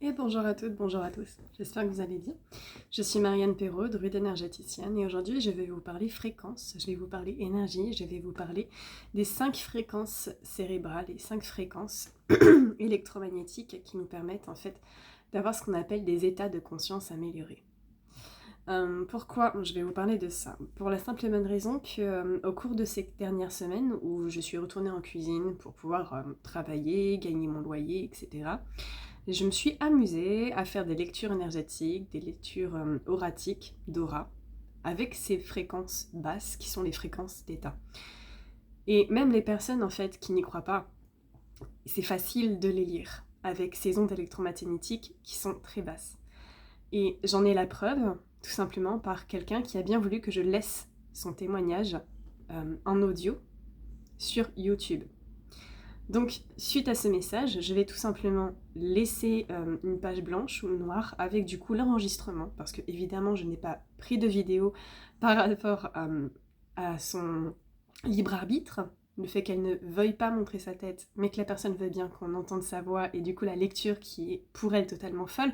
Et bonjour à toutes, bonjour à tous. J'espère que vous allez bien. Je suis Marianne Perrault, druide énergéticienne, et aujourd'hui je vais vous parler fréquences, je vais vous parler énergie, je vais vous parler des 5 fréquences cérébrales et 5 fréquences électromagnétiques qui nous permettent en fait d'avoir ce qu'on appelle des états de conscience améliorés. Pourquoi je vais vous parler de ça? Pour la simple et bonne raison que au cours de ces dernières semaines où je suis retournée en cuisine pour pouvoir travailler, gagner mon loyer, etc., je me suis amusée à faire des lectures énergétiques, des lectures auratiques, d'aura, avec ces fréquences basses qui sont les fréquences d'état. Et même les personnes en fait qui n'y croient pas, c'est facile de les lire avec ces ondes électromagnétiques qui sont très basses. Et j'en ai la preuve, tout simplement, par quelqu'un qui a bien voulu que je laisse son témoignage en audio sur YouTube. Donc, suite à ce message, je vais tout simplement laisser une page blanche ou noire avec du coup l'enregistrement, parce que évidemment je n'ai pas pris de vidéo par rapport à son libre arbitre, le fait qu'elle ne veuille pas montrer sa tête, mais que la personne veut bien qu'on entende sa voix, et du coup la lecture qui est pour elle totalement folle.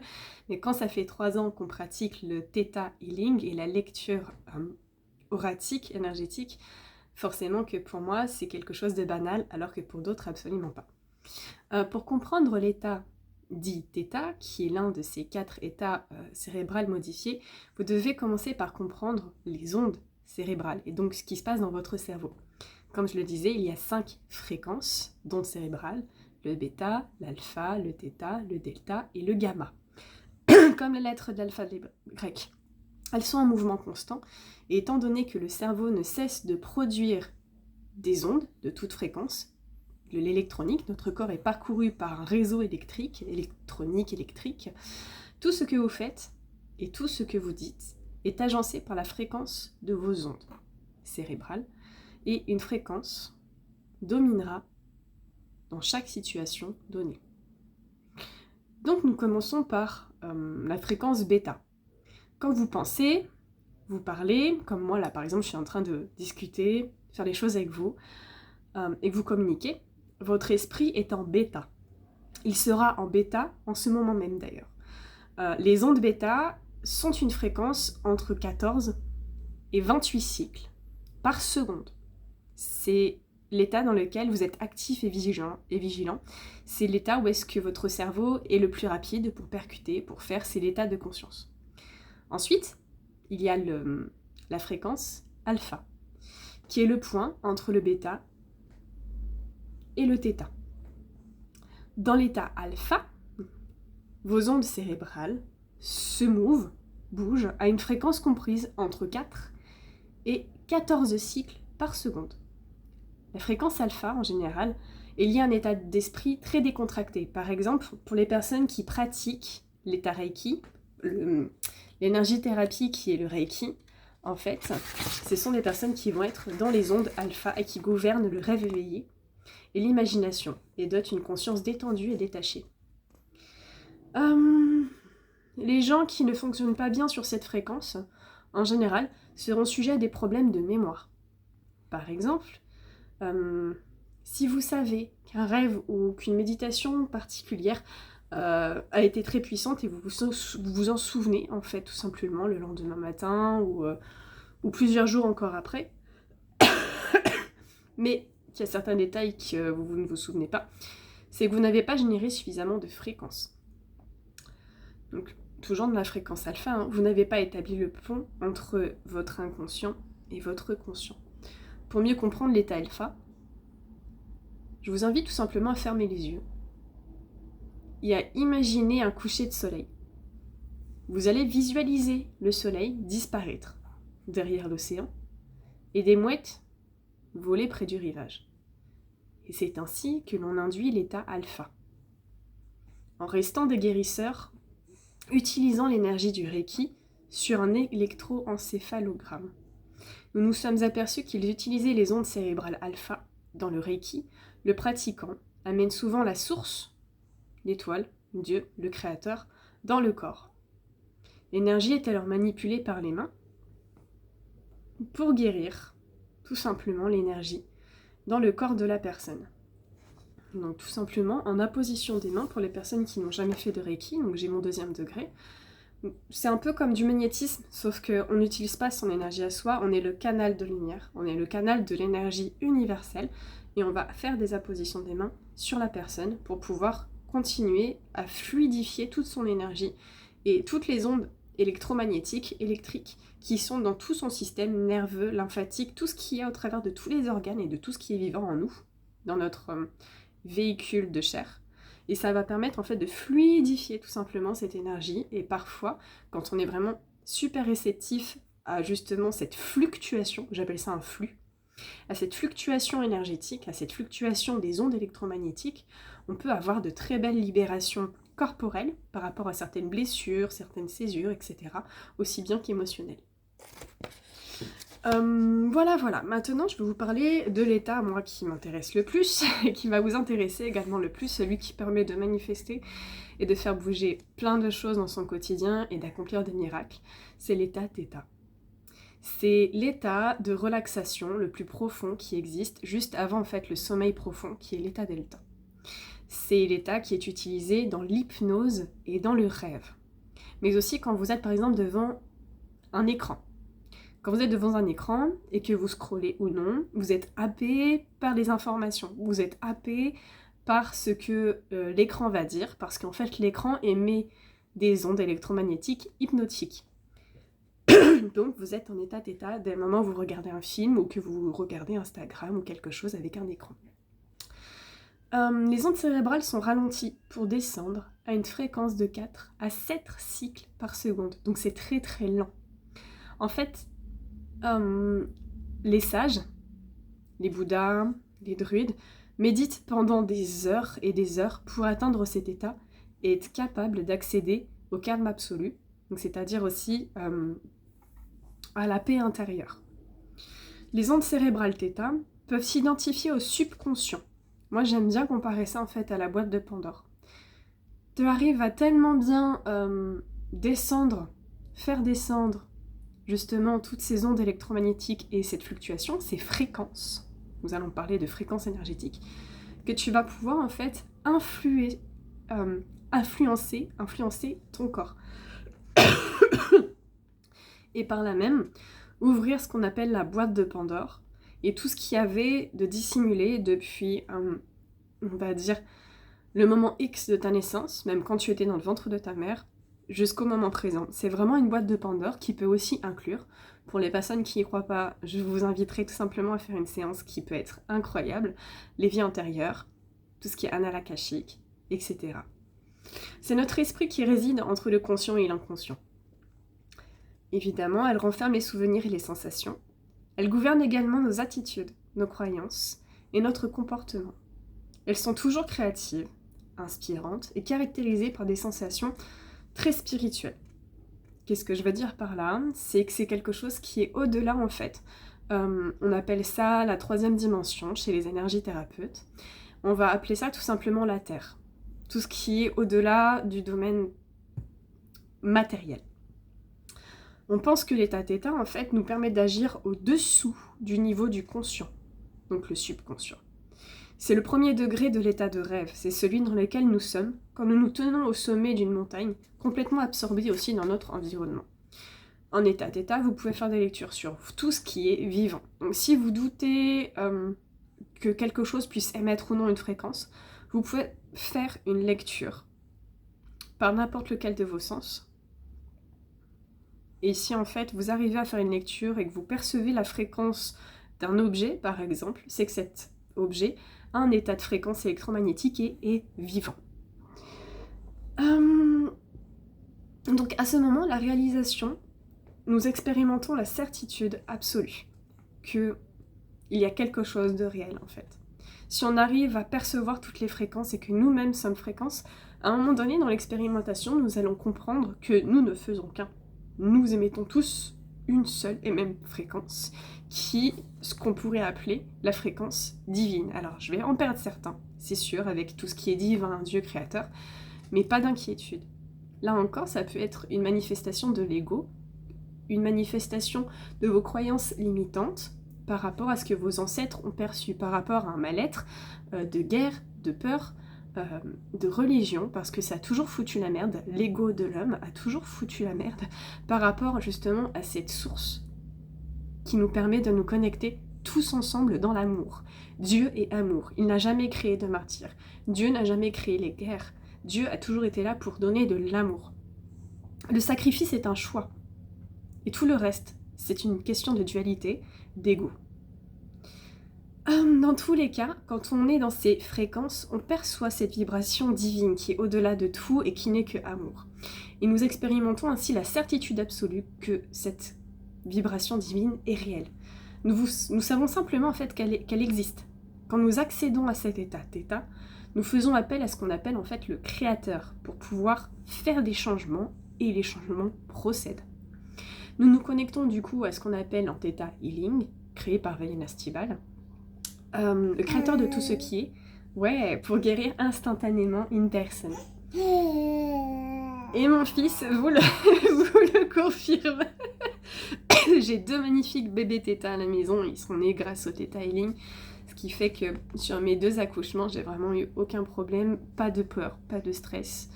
Mais quand ça fait 3 ans qu'on pratique le Theta Healing et la lecture auratique, énergétique, forcément que pour moi c'est quelque chose de banal, alors que pour d'autres absolument pas. Pour comprendre l'état dit Theta, qui est l'un de ces 4 états cérébrales modifiés, vous devez commencer par comprendre les ondes cérébrales, et donc ce qui se passe dans votre cerveau. Comme je le disais, il y a 5 fréquences d'ondes cérébrales, le bêta, l'alpha, le theta, le delta et le gamma. Comme les lettres de l'alphabet grec. Elles sont en mouvement constant, et étant donné que le cerveau ne cesse de produire des ondes de toute fréquence, de l'électronique, notre corps est parcouru par un réseau électrique, électrique, tout ce que vous faites et tout ce que vous dites est agencé par la fréquence de vos ondes cérébrales, et une fréquence dominera dans chaque situation donnée. Donc nous commençons par la fréquence bêta. Quand vous pensez, vous parlez, comme moi là par exemple, je suis en train de discuter, faire des choses avec vous, et que vous communiquez, votre esprit est en bêta. Il sera en bêta en ce moment même d'ailleurs. Les ondes bêta sont une fréquence entre 14 et 28 cycles par seconde. C'est l'état dans lequel vous êtes actif et vigilant. C'est l'état où est-ce que votre cerveau est le plus rapide pour percuter, pour faire, c'est l'état de conscience. Ensuite, il y a la fréquence alpha, qui est le point entre le bêta et le theta. Dans l'état alpha, vos ondes cérébrales se bougent à une fréquence comprise entre 4 et 14 cycles par seconde. La fréquence alpha, en général, est liée à un état d'esprit très décontracté. Par exemple, pour les personnes qui pratiquent l'état Reiki, l'énergie-thérapie qui est le Reiki, en fait, ce sont des personnes qui vont être dans les ondes alpha et qui gouvernent le rêve éveillé et l'imagination, et dotent une conscience détendue et détachée. Les gens qui ne fonctionnent pas bien sur cette fréquence, en général, seront sujets à des problèmes de mémoire. Par exemple, si vous savez qu'un rêve ou qu'une méditation particulière a été très puissante et vous vous en souvenez, en fait, tout simplement, le lendemain matin ou plusieurs jours encore après, mais qu'il y a certains détails que vous ne vous souvenez pas, c'est que vous n'avez pas généré suffisamment de fréquences. Donc, toujours de la fréquence alpha, vous n'avez pas établi le pont entre votre inconscient et votre conscient. Pour mieux comprendre l'état alpha, je vous invite tout simplement à fermer les yeux et à imaginer un coucher de soleil. Vous allez visualiser le soleil disparaître derrière l'océan et des mouettes voler près du rivage. Et c'est ainsi que l'on induit l'état alpha. En restant des guérisseurs, utilisant l'énergie du Reiki sur un électroencéphalogramme. Nous nous sommes aperçus qu'ils utilisaient les ondes cérébrales alpha dans le Reiki. Le pratiquant amène souvent la source, l'étoile, Dieu, le créateur, dans le corps. L'énergie est alors manipulée par les mains pour guérir, tout simplement, l'énergie dans le corps de la personne. Donc tout simplement en apposition des mains pour les personnes qui n'ont jamais fait de Reiki, donc j'ai mon 2e degré. C'est un peu comme du magnétisme, sauf qu'on n'utilise pas son énergie à soi, on est le canal de lumière, on est le canal de l'énergie universelle, et on va faire des appositions des mains sur la personne pour pouvoir continuer à fluidifier toute son énergie et toutes les ondes électromagnétiques, électriques, qui sont dans tout son système nerveux, lymphatique, tout ce qu'il y a au travers de tous les organes et de tout ce qui est vivant en nous, dans notre véhicule de chair. Et ça va permettre en fait de fluidifier tout simplement cette énergie. Et parfois, quand on est vraiment super réceptif à justement cette fluctuation, j'appelle ça un flux, à cette fluctuation énergétique, à cette fluctuation des ondes électromagnétiques, on peut avoir de très belles libérations corporelles par rapport à certaines blessures, certaines césures, etc., aussi bien qu'émotionnelles. Voilà. Maintenant, je vais vous parler de l'état, moi, qui m'intéresse le plus, et qui va vous intéresser également le plus, celui qui permet de manifester et de faire bouger plein de choses dans son quotidien et d'accomplir des miracles. C'est l'état θ. C'est l'état de relaxation le plus profond qui existe, juste avant en fait le sommeil profond, qui est l'état delta. C'est l'état qui est utilisé dans l'hypnose et dans le rêve. Mais aussi quand vous êtes par exemple devant un écran. Quand vous êtes devant un écran et que vous scrollez ou non, vous êtes happé par les informations, vous êtes happé par ce que l'écran va dire, parce qu'en fait l'écran émet des ondes électromagnétiques hypnotiques. Donc vous êtes en état θ dès le moment où vous regardez un film ou que vous regardez Instagram ou quelque chose avec un écran. Les ondes cérébrales sont ralenties pour descendre à une fréquence de 4 à 7 cycles par seconde, donc c'est très très lent. En fait, les sages, les bouddhas, les druides, méditent pendant des heures et des heures pour atteindre cet état et être capable d'accéder au calme absolu, donc c'est-à-dire aussi à la paix intérieure. Les ondes cérébrales θ peuvent s'identifier au subconscient. Moi j'aime bien comparer ça en fait à la boîte de Pandore. Tu arrives à tellement bien faire descendre justement toutes ces ondes électromagnétiques et cette fluctuation, ces fréquences, nous allons parler de fréquences énergétiques, que tu vas pouvoir en fait influencer ton corps. Et par là même, ouvrir ce qu'on appelle la boîte de Pandore, et tout ce qu'il y avait de dissimulé depuis, on va dire, le moment X de ta naissance, même quand tu étais dans le ventre de ta mère, jusqu'au moment présent. C'est vraiment une boîte de Pandore qui peut aussi inclure, pour les personnes qui n'y croient pas, je vous inviterai tout simplement à faire une séance qui peut être incroyable, les vies antérieures, tout ce qui est annales akashiques, etc. C'est notre esprit qui réside entre le conscient et l'inconscient. Évidemment, elle renferme les souvenirs et les sensations. Elle gouverne également nos attitudes, nos croyances et notre comportement. Elles sont toujours créatives, inspirantes et caractérisées par des sensations très spirituelles. Qu'est-ce que je veux dire par là ? C'est que c'est quelque chose qui est au-delà en fait. On appelle ça la 3e dimension chez les énergithérapeutes. On va appeler ça tout simplement la Terre. Tout ce qui est au-delà du domaine matériel. On pense que l'état θ, en fait, nous permet d'agir au-dessous du niveau du conscient, donc le subconscient. C'est le premier degré de l'état de rêve, c'est celui dans lequel nous sommes quand nous nous tenons au sommet d'une montagne, complètement absorbés aussi dans notre environnement. En état θ, vous pouvez faire des lectures sur tout ce qui est vivant. Donc si vous doutez que quelque chose puisse émettre ou non une fréquence, vous pouvez faire une lecture par n'importe lequel de vos sens. Et si en fait vous arrivez à faire une lecture et que vous percevez la fréquence d'un objet, par exemple, c'est que cet objet a un état de fréquence électromagnétique et est vivant. Donc à ce moment, la réalisation, nous expérimentons la certitude absolue qu'il y a quelque chose de réel en fait. Si on arrive à percevoir toutes les fréquences et que nous-mêmes sommes fréquences, à un moment donné dans l'expérimentation, nous allons comprendre que nous ne faisons qu'un. Nous émettons tous une seule et même fréquence, ce qu'on pourrait appeler la fréquence divine. Alors je vais en perdre certains, c'est sûr, avec tout ce qui est divin, Dieu créateur, mais pas d'inquiétude. Là encore, ça peut être une manifestation de l'ego, une manifestation de vos croyances limitantes par rapport à ce que vos ancêtres ont perçu, par rapport à un mal-être de guerre, de peur, de religion, parce que ça a toujours foutu la merde, l'ego de l'homme a toujours foutu la merde par rapport justement à cette source qui nous permet de nous connecter tous ensemble dans l'amour. Dieu est amour, il n'a jamais créé de martyrs, Dieu n'a jamais créé les guerres, Dieu a toujours été là pour donner de l'amour. Le sacrifice est un choix, et tout le reste, c'est une question de dualité, d'ego. Dans tous les cas, quand on est dans ces fréquences, on perçoit cette vibration divine qui est au-delà de tout et qui n'est que amour. Et nous expérimentons ainsi la certitude absolue que cette vibration divine est réelle. Nous savons simplement en fait qu'elle existe. Quand nous accédons à cet état θ, nous faisons appel à ce qu'on appelle en fait le créateur pour pouvoir faire des changements et les changements procèdent. Nous nous connectons du coup à ce qu'on appelle en θ healing, créé par Vaiana Stival, le créateur de tout ce qui est, pour guérir instantanément une personne. Et mon fils vous le confirme. J'ai 2 magnifiques bébés θ à la maison, ils sont nés grâce au θ healing, ce qui fait que sur mes 2 accouchements, j'ai vraiment eu aucun problème, pas de peur, pas de stress.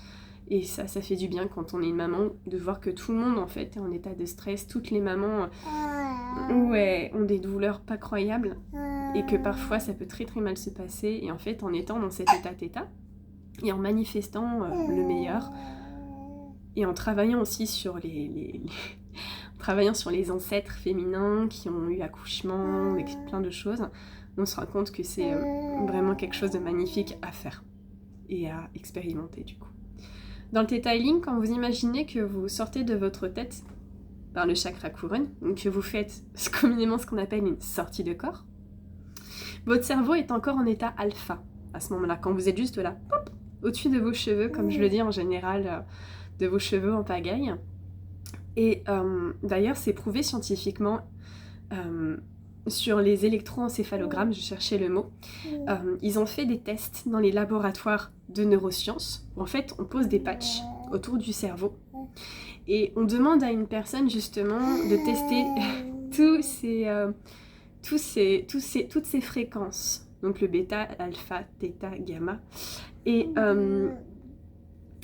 Et ça fait du bien quand on est une maman de voir que tout le monde en fait est en état de stress. Toutes les mamans ont des douleurs pas croyables et que parfois ça peut très très mal se passer. Et en fait en étant dans cet état θ et en manifestant le meilleur et en travaillant aussi sur travaillant sur les ancêtres féminins qui ont eu accouchement, avec plein de choses, on se rend compte que c'est vraiment quelque chose de magnifique à faire et à expérimenter du coup. Dans le Theta Healing, quand vous imaginez que vous sortez de votre tête par le chakra couronne, donc que vous faites communément ce qu'on appelle une sortie de corps, votre cerveau est encore en état alpha à ce moment-là, quand vous êtes juste là, pop, au-dessus de vos cheveux, comme je le dis en général, de vos cheveux en pagaille. Et d'ailleurs, c'est prouvé scientifiquement sur les électroencéphalogrammes, je cherchais le mot. Ils ont fait des tests dans les laboratoires de neurosciences. En fait, on pose des patchs autour du cerveau et on demande à une personne justement de tester toutes ces fréquences. Donc le bêta, alpha, θ, gamma. Et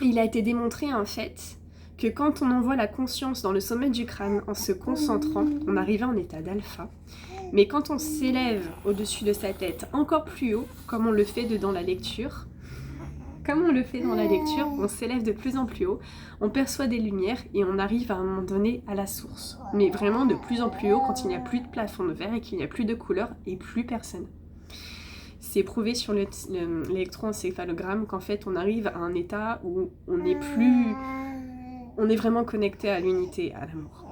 il a été démontré en fait que quand on envoie la conscience dans le sommet du crâne en se concentrant, on arrive en état d'alpha. Mais quand on s'élève au-dessus de sa tête encore plus haut, comme on le fait dans la lecture, on s'élève de plus en plus haut, on perçoit des lumières et on arrive à un moment donné à la source. Mais vraiment de plus en plus haut quand il n'y a plus de plafond de verre et qu'il n'y a plus de couleur et plus personne. C'est prouvé sur l'électroencéphalogramme qu'en fait on arrive à un état où on est vraiment connecté à l'unité, à l'amour.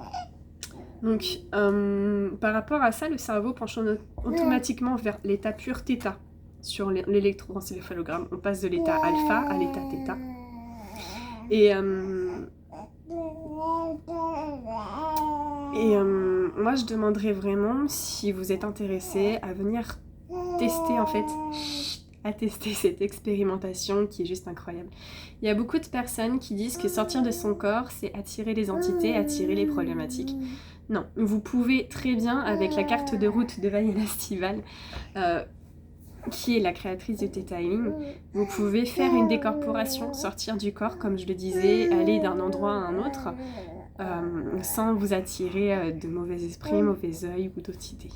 Donc, par rapport à ça, le cerveau penche automatiquement vers l'état pur θ sur l'électroencéphalogramme. On passe de l'état alpha à l'état θ. Et moi, je demanderais vraiment, si vous êtes intéressé, à venir tester en fait, à tester cette expérimentation qui est juste incroyable. Il y a beaucoup de personnes qui disent que sortir de son corps, c'est attirer les entités, attirer les problématiques. Non, vous pouvez très bien, avec la carte de route de Vaiana Stival, qui est la créatrice du Theta Healing, vous pouvez faire une décorporation, sortir du corps, comme je le disais, aller d'un endroit à un autre, sans vous attirer de mauvais esprits, mauvais œil ou d'autres idées.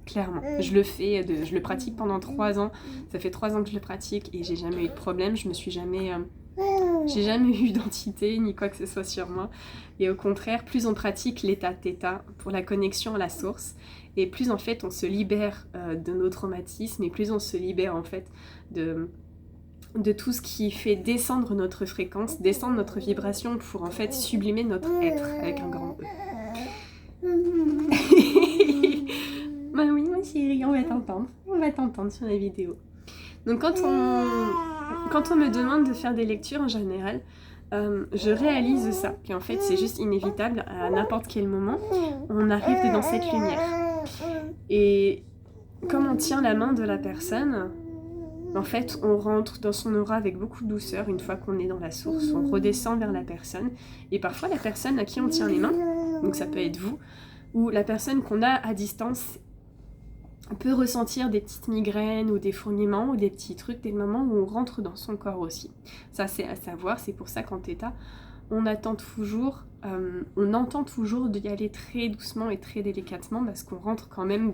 Clairement, je le pratique pendant 3 ans, ça fait 3 ans que je le pratique et j'ai jamais eu de problème, j'ai jamais eu d'entité ni quoi que ce soit sur moi. Et au contraire, plus on pratique l'état θ pour la connexion à la source, et plus en fait on se libère de nos traumatismes, et plus on se libère en fait de tout ce qui fait descendre notre fréquence, descendre notre vibration pour en fait sublimer notre être avec un grand E. Bah oui, ma chérie, on va t'entendre sur la vidéo. Donc quand on me demande de faire des lectures en général, je réalise ça, qu'en fait c'est juste inévitable, à n'importe quel moment, on arrive dans cette lumière. Et comme on tient la main de la personne, en fait on rentre dans son aura avec beaucoup de douceur une fois qu'on est dans la source, on redescend vers la personne, et parfois la personne à qui on tient les mains, donc ça peut être vous, ou la personne qu'on a à distance, On peut ressentir des petites migraines ou des fourmillements ou des petits trucs, des moments où on rentre dans son corps aussi. Ça, c'est à savoir, c'est pour ça qu'en Theta, on entend toujours d'y aller très doucement et très délicatement parce qu'on rentre quand même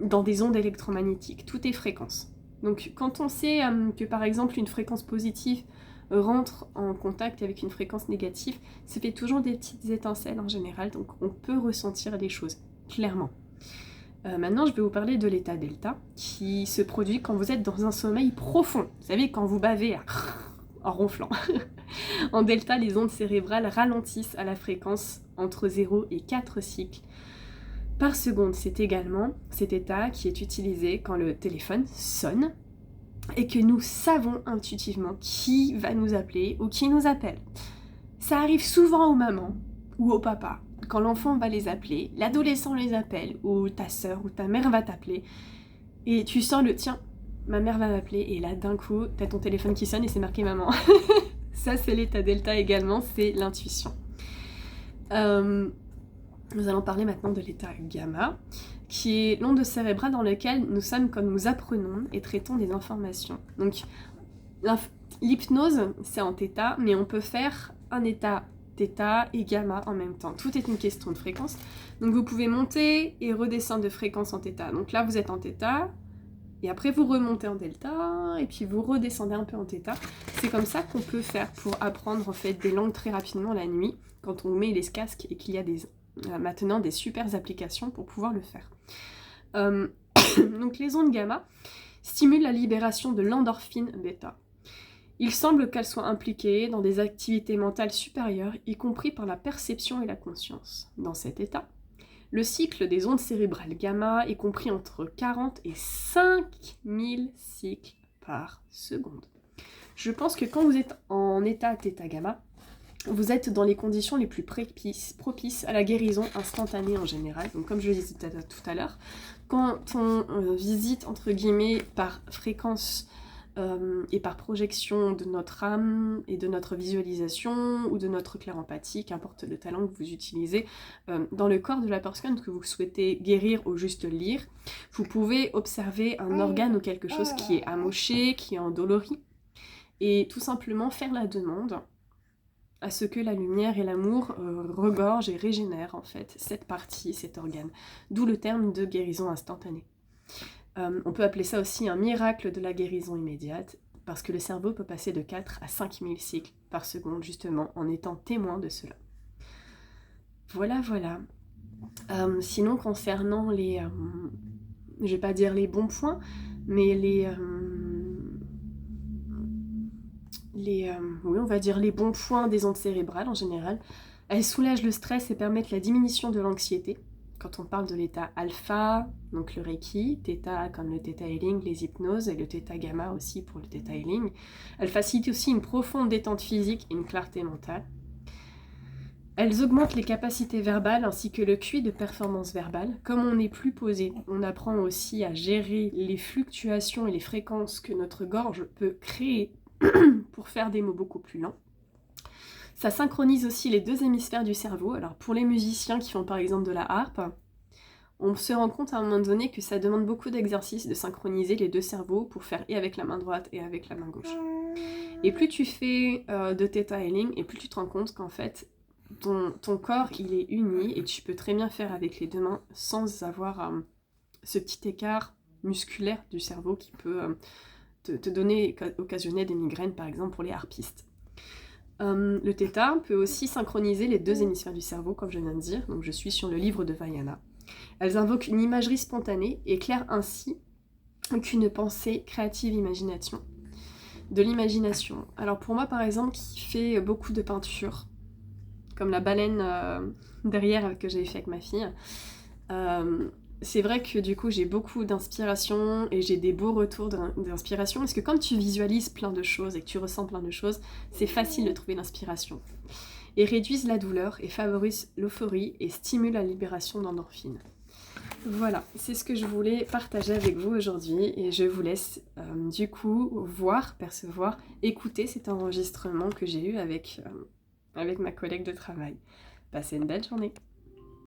dans des ondes électromagnétiques. Tout est fréquence. Donc quand on sait que par exemple une fréquence positive rentre en contact avec une fréquence négative, ça fait toujours des petites étincelles en général, donc on peut ressentir des choses, clairement. Maintenant, je vais vous parler de l'état delta, qui se produit quand vous êtes dans un sommeil profond. Vous savez, quand vous bavez en ronflant. En delta, les ondes cérébrales ralentissent à la fréquence entre 0 et 4 cycles par seconde. C'est également cet état qui est utilisé quand le téléphone sonne et que nous savons intuitivement qui va nous appeler ou qui nous appelle. Ça arrive souvent aux mamans ou aux papas. Quand l'enfant va les appeler, l'adolescent les appelle, ou ta soeur ou ta mère va t'appeler, et tu sens le tiens, ma mère va m'appeler, et là d'un coup, t'as ton téléphone qui sonne et c'est marqué maman. Ça c'est l'état delta également, c'est l'intuition. Nous allons parler maintenant de l'état gamma, qui est l'onde cérébrale dans laquelle nous sommes quand nous apprenons et traitons des informations. Donc l'hypnose, c'est en θ, mais on peut faire un état θ et gamma en même temps. Tout est une question de fréquence. Donc vous pouvez monter et redescendre de fréquence en θ. Donc là, vous êtes en θ, et après vous remontez en delta, et puis vous redescendez un peu en θ. C'est comme ça qu'on peut faire pour apprendre en fait des langues très rapidement la nuit, quand on met les casques et qu'il y a maintenant des super applications pour pouvoir le faire. Donc les ondes gamma stimulent la libération de l'endorphine bêta. Il semble qu'elles soient impliquées dans des activités mentales supérieures, y compris par la perception et la conscience. Dans cet état, le cycle des ondes cérébrales gamma est compris entre 40 et 5000 cycles par seconde. Je pense que quand vous êtes en état θ gamma, vous êtes dans les conditions les plus propices à la guérison instantanée en général. Donc comme je le disais tout à l'heure, quand on visite entre guillemets par fréquence et par projection de notre âme et de notre visualisation ou de notre clair-empathie, qu'importe le talent que vous utilisez, dans le corps de la personne que vous souhaitez guérir ou juste lire, vous pouvez observer un organe ou quelque chose qui est amoché, qui est endolori, et tout simplement faire la demande à ce que la lumière et l'amour regorgent et régénèrent en fait cette partie, cet organe. D'où le terme de guérison instantanée. On peut appeler ça aussi un miracle de la guérison immédiate, parce que le cerveau peut passer de 4 à 5000 cycles par seconde, justement, en étant témoin de cela. Voilà, voilà. Sinon, concernant les... je vais pas dire les bons points, mais oui, on va dire les bons points des ondes cérébrales en général. Elles soulagent le stress et permettent la diminution de l'anxiété. Quand on parle de l'état alpha, donc le Reiki, θ comme le Theta Healing, les hypnoses, et le Theta Gamma aussi pour le Theta Healing, elles facilitent aussi une profonde détente physique et une clarté mentale. Elles augmentent les capacités verbales ainsi que le QI de performance verbale. Comme on est plus posé, on apprend aussi à gérer les fluctuations et les fréquences que notre gorge peut créer pour faire des mots beaucoup plus lents. Ça synchronise aussi les deux hémisphères du cerveau. Alors pour les musiciens qui font par exemple de la harpe, on se rend compte à un moment donné que ça demande beaucoup d'exercice de synchroniser les deux cerveaux pour faire et avec la main droite et avec la main gauche. Et plus tu fais de Theta Healing, et plus tu te rends compte qu'en fait, ton corps il est uni et tu peux très bien faire avec les deux mains sans avoir ce petit écart musculaire du cerveau qui peut te donner, occasionner des migraines par exemple pour les harpistes. Le Theta peut aussi synchroniser les deux hémisphères du cerveau, comme je viens de dire, donc je suis sur le livre de Vaiana. Elles invoquent une imagerie spontanée et éclairent ainsi qu'une pensée créative imagination. De l'imagination. Alors pour moi par exemple, qui fait beaucoup de peinture, comme la baleine derrière que j'avais fait avec ma fille, c'est vrai que du coup j'ai beaucoup d'inspiration et j'ai des beaux retours d'inspiration parce que quand tu visualises plein de choses et que tu ressens plein de choses, c'est facile de trouver l'inspiration. Et réduisent la douleur et favorisent l'euphorie et stimulent la libération d'endorphines. Voilà, c'est ce que je voulais partager avec vous aujourd'hui et je vous laisse du coup voir, percevoir, écouter cet enregistrement que j'ai eu avec ma collègue de travail. Passez une belle journée.